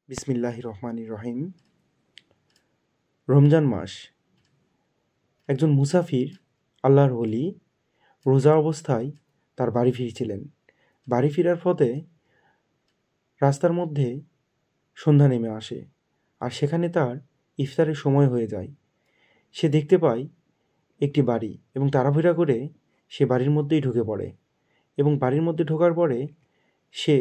বিসমিল্লাহির রহমানির রহিম। রমজান মাস। একজন মুসাফির আল্লাহর ওলি রোজা অবস্থায় তার বাড়ি ফিরছিলেন। বাড়ি ফেরার পথে রাস্তার মধ্যে সন্ধ্যা নেমে আসে, আর সেখানে তার ইফতারের সময় হয়ে যায়। সে দেখতে পায় একটি বাড়ি এবং তাড়াহুড়া করে সে বাড়ির মধ্যেই ঢুকে পড়ে, এবং বাড়ির মধ্যে ঢোকার পরে সে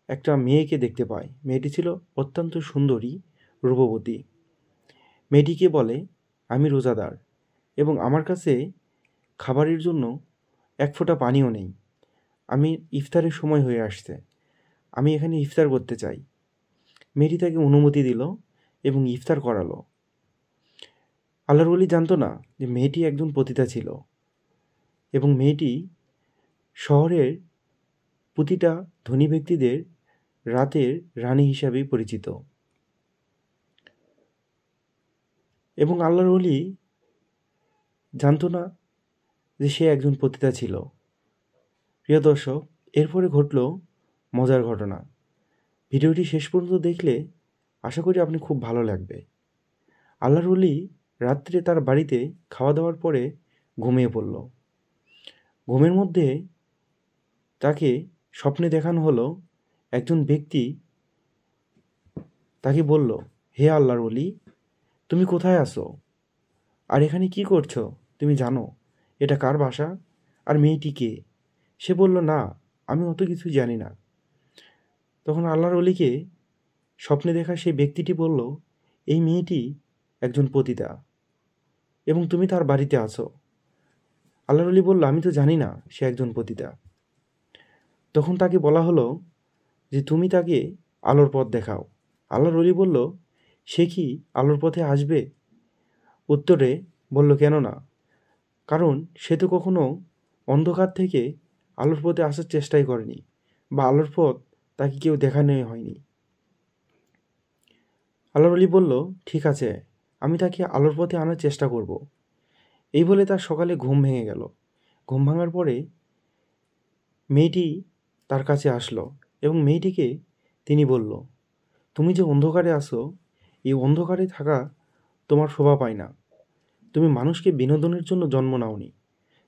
একটা মেয়েকে দেখতে পায়। মেয়েটি ছিল অত্যন্ত সুন্দরী, রূপবতী। মেয়েটিকে বলে, আমি রোজাদার এবং আমার কাছে খাবারের জন্য এক ফোঁটা পানিও নেই। আমি ইফতারের সময় হয়ে আসছে, আমি এখানে ইফতার করতে চাই। মেয়েটি তাকে অনুমতি দিল এবং ইফতার করালো। আল্লাহর ওলি জানতো না যে মেয়েটি একজন পতিতা ছিল, এবং মেয়েটি শহরের প্রতিটা ধনী ব্যক্তিদের রাতের রানী হিসাবেই পরিচিত। এবং আল্লাহর ওলি জানতো না যে সে একজন পতিতা ছিল। প্রিয় দর্শক, এরপরে ঘটল মজার ঘটনা। ভিডিওটি শেষ পর্যন্ত দেখলে আশা করি আপনি খুব ভালো লাগবে। আল্লাহর ওলি রাত্রে তার বাড়িতে খাওয়া দাওয়ার পরে ঘুমিয়ে পড়ল। ঘুমের মধ্যে তাকে স্বপ্নে দেখানো হলো একজন ব্যক্তি তাকে বলল, হে আল্লাহর ওলি, তুমি কোথায় আছো? আর এখানে কি করছো? তুমি জানো এটা কার বাসা? আর মেয়েটি কে? সে বলল, না, আমি অত কিছু জানি না। তখন আল্লাহর ওলিকে স্বপ্নে দেখা সেই ব্যক্তিটি বলল, এই মেয়েটি একজন পতিতা এবং তুমি তার বাড়িতে আছো। আল্লাহর ওলি বলল, আমি তো জানি না সে একজন পতিতা। তখন তাকে বলা হলো যে তুমি তাকে আলোর পথ দেখাও। আল্লাহর ওলি বলল, সে কি আলোর পথে আসবে? উত্তরে বলল, কেন না, কারণ সে তো কখনো অন্ধকার থেকে আলোর পথে আসার চেষ্টাই করেনি, বা আলোর পথ তাকে কেউ দেখানো হয়নি। আল্লাহর ওলি বলল, ঠিক আছে, আমি তাকে আলোর পথে আনার চেষ্টা করব। এই বলে তার সকালে ঘুম ভেঙে গেল। ঘুম ভাঙার পরে মেয়েটি তার কাছে আসলো এবং মেয়েটিকে তিনি বলল, তুমি যে অন্ধকারে আসো, এই অন্ধকারে থাকা তোমার শোভা পায় না। তুমি মানুষকে বিনোদনের জন্য জন্ম নাওনি,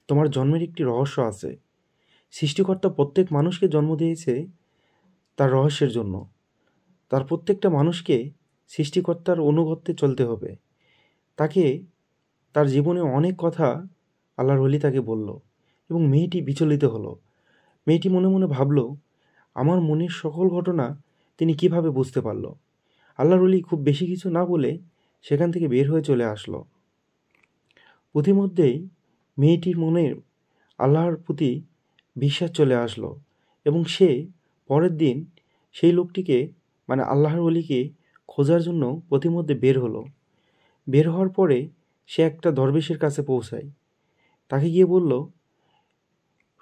তোমার জন্মের একটি রহস্য আছে। সৃষ্টিকর্তা প্রত্যেক মানুষকে জন্ম দিয়েছে তার রহস্যের জন্য। তার প্রত্যেকটা মানুষকে সৃষ্টিকর্তার অনুগত্যে চলতে হবে। তাকে তার জীবনে অনেক কথা আল্লাহর ওলি তাকে বলল, এবং মেয়েটি বিচলিত হলো। মেয়েটি মনে মনে ভাবল, আমার মনের সকল ঘটনা তিনি কিভাবে বুঝতে পারল? আল্লাহর ওলি খুব বেশি কিছু না বলে সেখান থেকে বের হয়ে চলে আসলো। প্রতিমধ্যেই মেয়েটির মনে আল্লাহর প্রতি বিশ্বাস চলে আসলো, এবং সে পরের দিন সেই লোকটিকে মানে আল্লাহর ওলিকে খোঁজার জন্য প্রতিমধ্যে বের হলো। বের হওয়ার পরে সে একটা দরবেশের কাছে পৌঁছায়। তাকে গিয়ে বলল,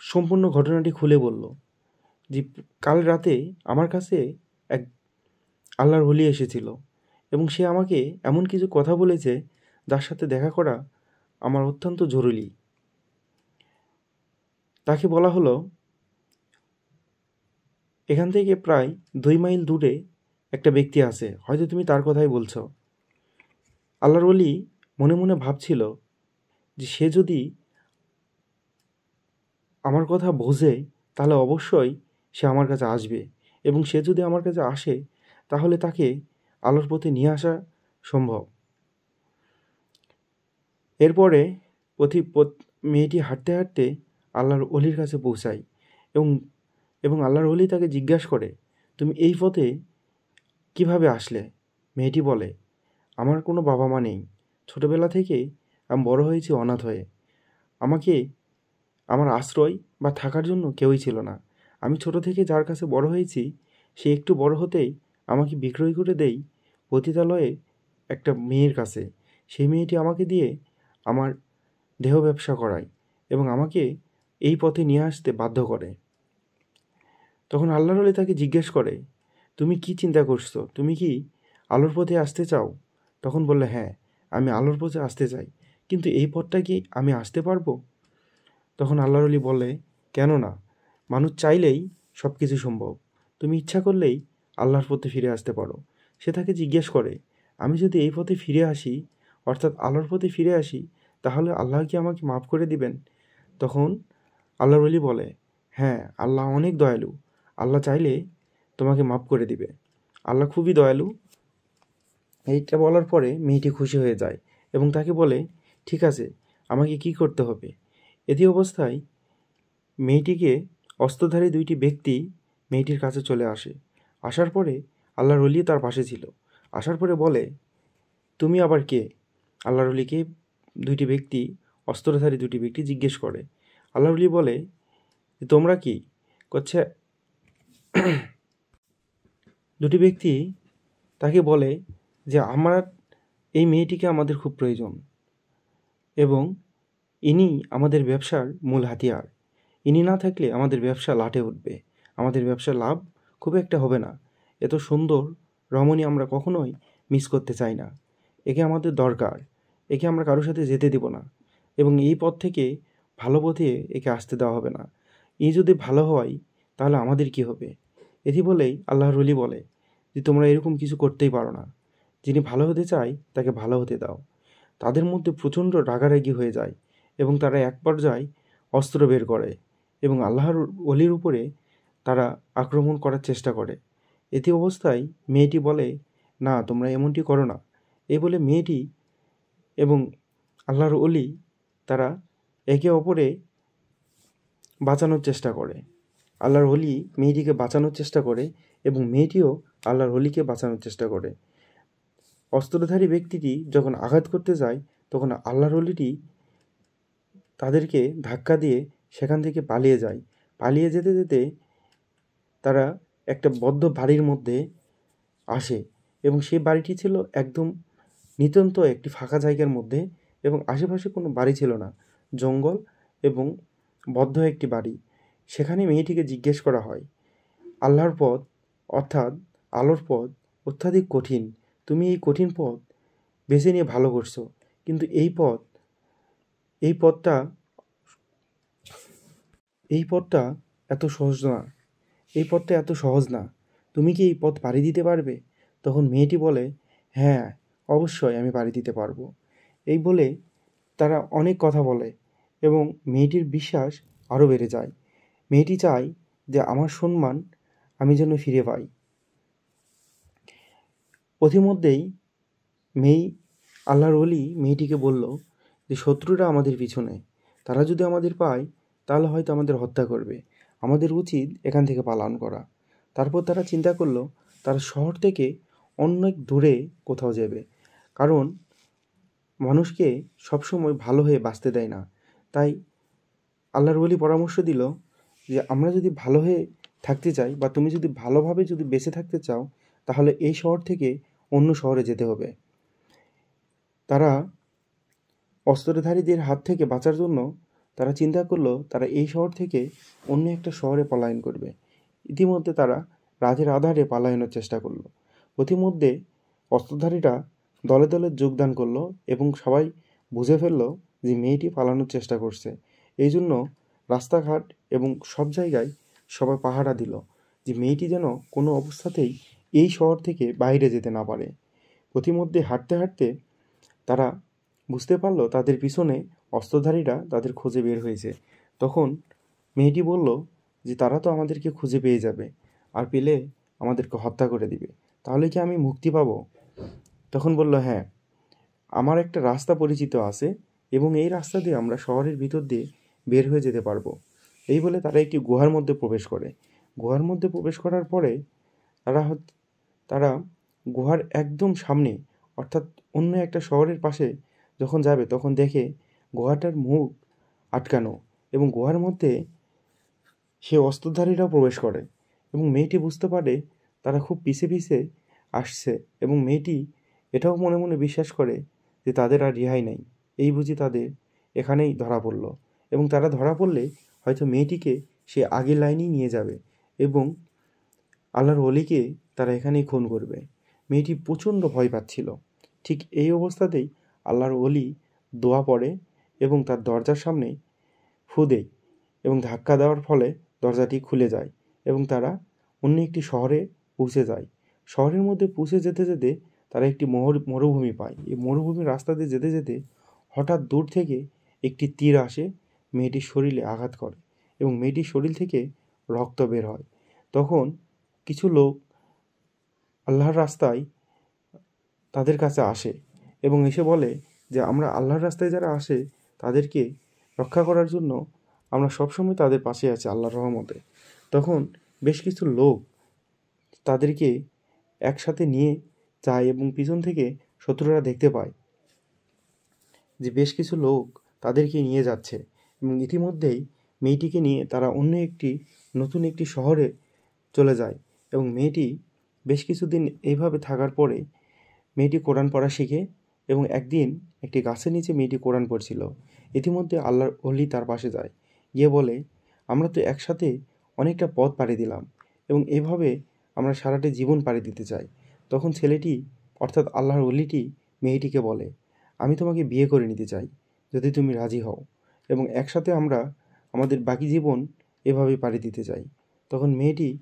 সম্পূর্ণ ঘটনাটি খুলে বলল যে কাল রাতে আমার কাছে এক আল্লাহর ওলি এসেছিল, এবং সে আমাকে এমন কিছু কথা বলেছে যার সাথে দেখা করা আমার অত্যন্ত জরুরি। তাকে বলা হলো, এখান থেকে প্রায় 2 মাইল দূরে একটা ব্যক্তি আছে, হয়তো তুমি তার কথাই বলছো। আল্লাহর ওলি মনে মনে ভাবছিল যে সে যদি আমার কথা বোঝে তাহলে অবশ্যই সে আমার কাছে আসবে, এবং সে যদি আমার কাছে আসে তাহলে তাকে আলোর পথে নিয়ে আসা সম্ভব। এরপরে মেয়েটি হাঁটতে হাঁটতে আল্লাহর ওলির কাছে পৌঁছায়, এবং এবং আল্লাহর ওলি তাকে জিজ্ঞাসা করে, তুমি এই পথে কিভাবে আসলে? মেয়েটি বলে, আমার কোনো বাবা মা নেই, ছোটোবেলা থেকে আমি বড় হয়েছি অনাথ হয়ে। আমাকে আমার আশ্রয় বা থাকার জন্য কেউই ছিল না। আমি ছোট থেকে যার কাছে বড় হয়েছি, সে একটু বড় হতেই আমাকে বিক্রয় করে দেয় পতিতালয়ে একটা মেয়ের কাছে। সেই মেয়েটি আমাকে দিয়ে আমার দেহ ব্যবসা করায় এবং আমাকে এই পথে নিয়ে আসতে বাধ্য করে। তখন আল্লাহর ওলি তাকে জিজ্ঞেস করে, তুমি কি চিন্তা করছো? তুমি কি আলোর পথে আসতে চাও? তখন বললে, হ্যাঁ, আমি আলোর পথে আসতে চাই, কিন্তু এই পথটা কি আমি আসতে পারবো? তখন আল্লাহর ওলি বলে, কেন না, মানুষ চাইলেই সব কিছু সম্ভব। তুমি ইচ্ছা করলেই আল্লাহর পথে ফিরে আসতে পারো। সে তাকে জিজ্ঞেস করে, আমি যদি এই পথে ফিরে আসি, অর্থাৎ আল্লাহর পথে ফিরে আসি, তাহলে আল্লাহ কি আমাকে মাফ করে দিবেন? তখন আল্লাহর ওলি বলে, হ্যাঁ, আল্লাহ অনেক দয়ালু, আল্লাহ চাইলে তোমাকে মাফ করে দিবে, আল্লাহ খুবই দয়ালু। এইটা বলার পরে মেয়েটি খুশি হয়ে যায় এবং তাকে বলে, ঠিক আছে, আমাকে কি করতে হবে? এদি অবস্থায় মেয়েটিকে অস্ত্রধারী 2টি ব্যক্তি মেয়েটির কাছে চলে আসে। আসার পরে আল্লাহর ওলি তার পাশে ছিল। আসার পরে বলে, তুমি আবার কে? আল্লাহর ওলিকে 2টি ব্যক্তি, অস্ত্রধারী 2টি ব্যক্তি জিজ্ঞেস করে। আল্লাহর ওলি বলে, তোমরা কি? করছে 2টি ব্যক্তি তাকে বলে যে আমার এই মেয়েটিকে আমাদের খুব প্রয়োজন এবং ইনি আমাদের ব্যবসার মূল হাতিয়ার। ইনি না থাকলে আমাদের ব্যবসা লাটে উঠবে, আমাদের ব্যবসার লাভ খুব একটা হবে না। এত সুন্দর রমণী আমরা কখনোই মিস করতে চাই না। একে আমাদের দরকার, একে আমরা কারোর সাথে যেতে দেব না এবং এই পথ থেকে ভালো পথে একে আসতে দেওয়া হবে না। এই যদি ভালো হয় তাহলে আমাদের কি হবে? এটি বলেই আল্লাহর ওলি বলে যে তোমরা এরকম কিছু করতেই পারো না। যিনি ভালো হতে চায় তাকে ভালো হতে দাও। তাদের মধ্যে প্রচণ্ড রাগারাগি হয়ে যায় এবং তারা এক পর্যায়ে অস্ত্র বের করে এবং আল্লাহর ওলির উপরে তারা আক্রমণ করার চেষ্টা করে। এতে অবস্থায় মেয়েটি বলে, না, তোমরা এমনটি করো না। এই বলে মেয়েটি এবং আল্লাহর ওলি তারা একে অপরে বাঁচানোর চেষ্টা করে। আল্লাহর ওলি মেয়েটিকে বাঁচানোর চেষ্টা করে এবং মেয়েটিও আল্লাহর ওলিকে বাঁচানোর চেষ্টা করে। অস্ত্রধারী ব্যক্তিটি যখন আঘাত করতে যায় তখন আল্লাহর ওলিটি তাদেরকে ধাক্কা দিয়ে সেখান থেকে পালিয়ে যায়। পালিয়ে যেতে যেতে তারা একটা বদ্ধ বাড়ির মধ্যে আসে এবং সেই বাড়িটি ছিল একদম নিতান্ত একটি ফাঁকা জায়গার মধ্যে এবং আশেপাশে কোনো বাড়ি ছিল না, জঙ্গল এবং বদ্ধ একটি বাড়ি। সেখানে মেয়েটিকে জিজ্ঞেস করা হয়, আল্লাহর পথ অর্থাৎ আলোর পথ অত্যাধিক কঠিন, তুমি এই কঠিন পথ বেছে নিয়ে ভালো করছো, কিন্তু এই পথটা এত সহজ না, এই পথটা এত সহজ না, তুমি কি এই পথ পাড়ি দিতে পারবে? তখন মেয়েটি বলে, হ্যাঁ, অবশ্যই আমি পাড়ি দিতে পারবো। এই বলে তারা অনেক কথা বলে এবং মেয়েটির বিশ্বাস আরও বেড়ে যায়। মেয়েটি চায় যে আমার সম্মান আমি যেন ফিরে পাই। পথিমধ্যেই আল্লাহর ওলি মেয়েটিকে বলল যে শত্রুরা আমাদের পিছনে, তারা যদি আমাদের পায় তাহলে হয়তো আমাদের হত্যা করবে, আমাদের উচিত এখান থেকে পালান করা। তারপর তারা চিন্তা করলো তারা শহর থেকে অনেক দূরে কোথাও যাবে, কারণ মানুষকে সবসময় ভালো হয়ে বাঁচতে দেয় না। তাই আল্লাহর ওলি পরামর্শ দিল যে আমরা যদি ভালো হয়ে থাকতে চাই বা তুমি যদি ভালোভাবে যদি বেঁচে থাকতে চাও তাহলে এই শহর থেকে অন্য শহরে যেতে হবে। তারা অস্ত্রধারীদের হাত থেকে বাঁচার জন্য তারা চিন্তা করলো তারা এই শহর থেকে অন্য একটা শহরে পলায়ন করবে। ইতিমধ্যে তারা রাতের আধারে পালায়নের চেষ্টা করলো। ইতিমধ্যে অস্ত্রধারীরা দলে দলে যোগদান করলো এবং সবাই বুঝে ফেললো যে মেয়েটি পালানোর চেষ্টা করছে। এই জন্য রাস্তাঘাট এবং সব জায়গায় সবাই পাহারা দিল যে মেয়েটি যেন কোনো অবস্থাতেই এই শহর থেকে বাইরে যেতে না পারে। ইতিমধ্যে হাঁটতে হাঁটতে তারা বুঝতে পারলো তাদের পিছনে অস্ত্রধারীরা তাদের খোঁজে বের হয়েছে। তখন মেয়েটি বলল যে তারা তো আমাদেরকে খুঁজে পেয়ে যাবে আর পেলে আমাদেরকে হত্যা করে দিবে, তাহলে কি আমি মুক্তি পাবো? তখন বলল, হ্যাঁ, আমার একটা রাস্তা পরিচিত আছে এবং এই রাস্তা দিয়ে আমরা শহরের ভিতর দিয়ে বের হয়ে যেতে পারবো। এই বলে তারা একটি গুহার মধ্যে প্রবেশ করে। গুহার মধ্যে প্রবেশ করার পরে তারা গুহার একদম সামনে অর্থাৎ অন্য একটা শহরের পাশে যখন যাবে তখন দেখে গুহাটার মুখ আটকানো এবং গুহার মধ্যে সে অস্ত্রধারীরাও প্রবেশ করে এবং মেয়েটি বুঝতে পারে তারা খুব পিছে পিছে আসছে এবং মেয়েটি এটাও মনে মনে বিশ্বাস করে যে তাদের আর রেহাই নেই, এই বুঝি তাদের এখানেই ধরা পড়ল এবং তারা ধরা পড়লে হয়তো মেয়েটিকে সে আগের লাইনেই নিয়ে যাবে এবং আল্লাহর ওলিকে তারা এখানেই খুন করবে। মেয়েটি প্রচণ্ড ভয় পাচ্ছিল। ঠিক এই অবস্থাতেই আল্লাহর ওলি দোয়া পড়ে এবং তার দরজার সামনে ফু দেয় এবং ধাক্কা দেওয়ার ফলে দরজাটি খুলে যায় এবং তারা অন্য একটি শহরে পৌঁছে যায়। শহরের মধ্যে পৌঁছে যেতে যেতে তারা একটি মরুভূমি পায়। এই মরুভূমির রাস্তা দিয়ে যেতে যেতে হঠাৎ দূর থেকে একটি তীর আসে, মেয়েটির শরীরে আঘাত করে এবং মেয়েটির শরীর থেকে রক্ত বের হয়। তখন কিছু লোক আল্লাহর রাস্তায় তাদের কাছে আসে এবং এসে বলে যে আমরা আল্লাহর রাস্তায় যারা আসে তাদেরকে রক্ষা করার জন্য আমরা সবসময় তাদের পাশে আছি আল্লাহর রহমতে। তখন বেশ কিছু লোক তাদেরকে একসাথে নিয়ে যায় এবং পিছন থেকে শত্রুরা দেখতে পায় যে বেশ কিছু লোক তাদেরকে নিয়ে যাচ্ছে এবং ইতিমধ্যেই মেয়েটিকে নিয়ে তারা অন্য নতুন একটি শহরে চলে যায় এবং মেয়েটি বেশ কিছুদিন এইভাবে থাকার পরে মেয়েটি কোরআন পড়া শিখে এবং একদিন একটি গাছের নিচে মেয়েটি কোরআন পড়ছিল। ইতিমধ্যে আল্লাহর ওলি তার পাশে যায়, গিয়ে বলে আমরা তো একসাথে অনেকটা পথ পাড়ি দিলাম এবং এভাবে আমরা সারাটা জীবন পাড়ি দিতে চাই। তখন ছেলেটি অর্থাৎ আল্লাহর ওলিটি মেয়েটিকে বলে আমি তোমাকে বিয়ে করে নিতে চাই যদি তুমি রাজি হও এবং একসাথে আমরা আমাদের বাকি জীবন এভাবেই পাড়ি দিতে চাই। তখন মেয়েটি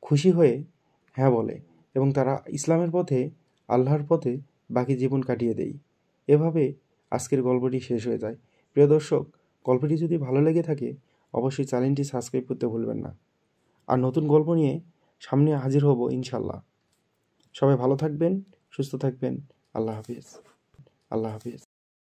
খুশি হয়ে হ্যাঁ বলে এবং তারা ইসলামের পথে আল্লাহর পথে বাকি জীবন কাটিয়ে দেয়। এভাবে আজকের গল্পটি শেষ হয়ে যায়। প্রিয় দর্শক, গল্পটি যদি ভালো লেগে থাকে অবশ্যই চ্যানেলটি সাবস্ক্রাইব করতে ভুলবেন না। আর নতুন গল্প নিয়ে সামনে হাজির হব ইনশাল্লাহ। সবাই ভালো থাকবেন, সুস্থ থাকবেন। আল্লাহ হাফিজ। আল্লাহ হাফিজ।